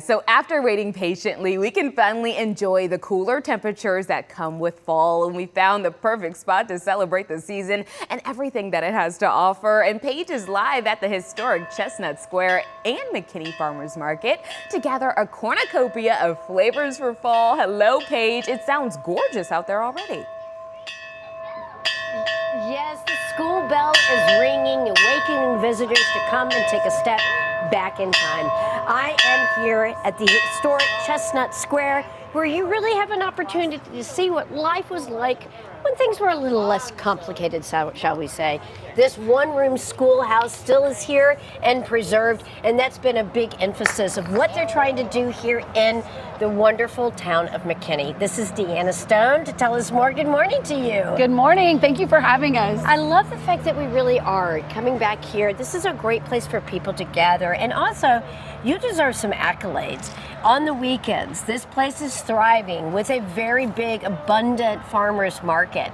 So after waiting patiently, we can finally enjoy the cooler temperatures that come with fall, and we found the perfect spot to celebrate the season and everything that it has to offer. And Paige is live at the historic Chestnut Square and McKinney Farmers Market to gather a cornucopia of flavors for fall. Hello, Paige. It sounds gorgeous out there already. Yes, the school bell is ringing, awakening visitors to come and take a step back in time. I am here at the historic Chestnut Square, where you really have an opportunity to see what life was like when things were a little less complicated, shall we say. This one-room schoolhouse still is here and preserved, and that's been a big emphasis of what they're trying to do here in the wonderful town of McKinney. This is Deanna Stone to tell us more. Good morning to you. Good morning. Thank you for having us. I love the fact that we really are coming back here. This is a great place for people to gather, and also you deserve some accolades. On the weekends, this place is thriving with a very big, abundant farmers market.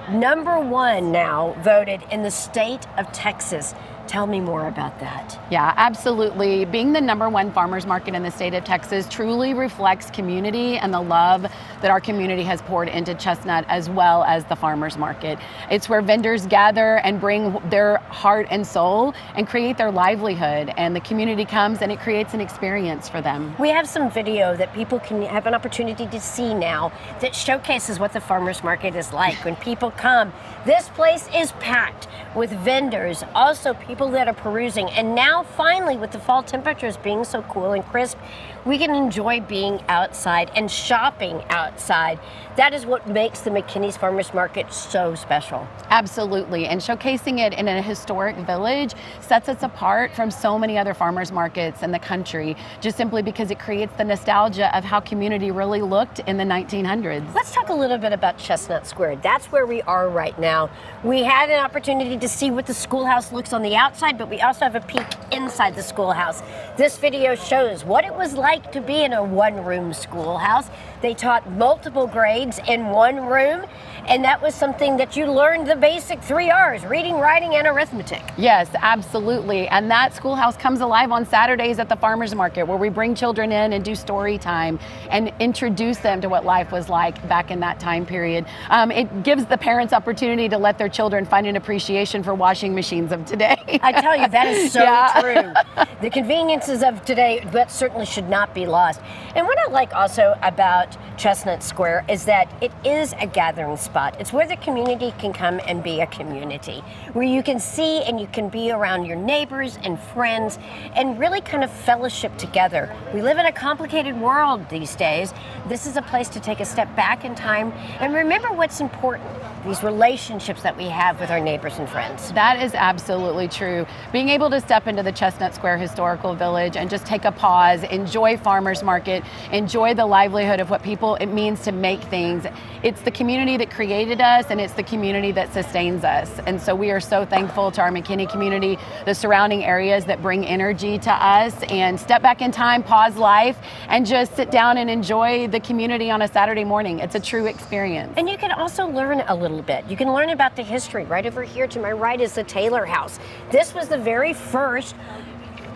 #1 now voted in the state of Texas. Tell me more about that. Yeah, absolutely. Being the #1 farmers market in the state of Texas truly reflects community and the love that our community has poured into Chestnut, as well as the farmers market. It's where vendors gather and bring their heart and soul and create their livelihood, and the community comes and it creates an experience for them. We have some video that people can have an opportunity to see now that showcases what the farmers market is like when people come. This place is packed with vendors, also people that are perusing, and now finally with the fall temperatures being so cool and crisp, we can enjoy being outside and shopping outside. That is what makes the McKinney's Farmers Market so special. Absolutely, and showcasing it in a historic village sets us apart from so many other farmers markets in the country, just simply because it creates the nostalgia of how community really looked in the 1900s. Let's talk a little bit about Chestnut Square. That's where we are right now. We had an opportunity to see what the schoolhouse looks on the outside, but we also have a peek inside the schoolhouse. This video shows what it was like to be in a one-room schoolhouse. They taught multiple grades in one room, and that was something that you learned the basic 3 R's, reading, writing, and arithmetic. Yes, absolutely. And that schoolhouse comes alive on Saturdays at the farmers market, where we bring children in and do story time and introduce them to what life was like back in that time period. It gives the parents opportunity to let their children find an appreciation for washing machines of today. I tell you, that is so true. The conveniences of today, that certainly should not be lost. And what I like also about Chestnut Square is that it is a gathering spot. It's where the community can come and be a community, where you can see and you can be around your neighbors and friends and really kind of fellowship together. We live in a complicated world these days. This is a place to take a step back in time and remember what's important, these relationships that we have with our neighbors and friends. That is absolutely true. Being able to step into the Chestnut Square Historical Village and just take a pause, enjoy farmers market, enjoy the livelihood of what it means to make things. It's the community that created us, and it's the community that sustains us. And so we are so thankful to our McKinney community, the surrounding areas that bring energy to us, and step back in time, pause life, and just sit down and enjoy the community on a Saturday morning. It's a true experience. And you can also learn a little bit. You can learn about the history. Right over here to my right is the Taylor House. This was the very first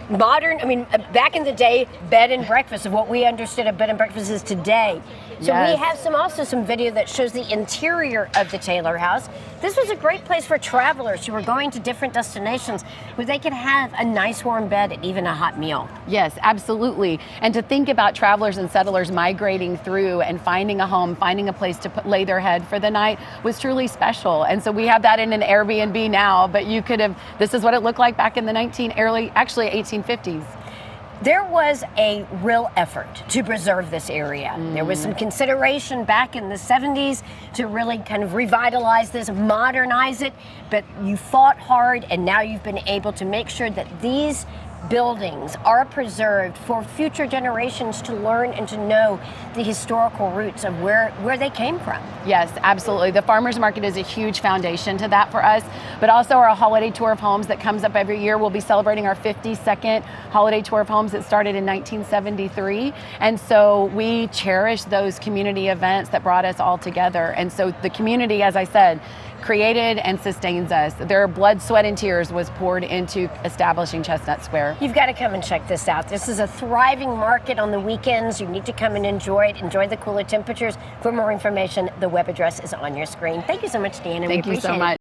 modern, back in the day, bed and breakfast of what we understood a bed and breakfast is today. So we have some video that shows the interior of the Taylor House. This was a great place for travelers who were going to different destinations where they could have a nice warm bed and even a hot meal. Yes, absolutely. And to think about travelers and settlers migrating through and finding a home, finding a place to lay their head for the night was truly special. And so we have that in an Airbnb now, but this is what it looked like back in the 1850s. There was a real effort to preserve this area. There was some consideration back in the 70s to really kind of revitalize this, modernize it, but you fought hard, and now you've been able to make sure that these buildings are preserved for future generations to learn and to know the historical roots of where they came from. Yes, absolutely. The farmers market is a huge foundation to that for us, but also our holiday tour of homes that comes up every year. We'll be celebrating our 52nd holiday tour of homes that started in 1973. And so we cherish those community events that brought us all together. And so the community, as I said, created and sustains us. Their blood, sweat, and tears was poured into establishing Chestnut Square. You've got to come and check this out. This is a thriving market on the weekends. You need to come and enjoy it. Enjoy the cooler temperatures. For more information, the web address is on your screen. Thank you so much, Deanna. Thank you so much.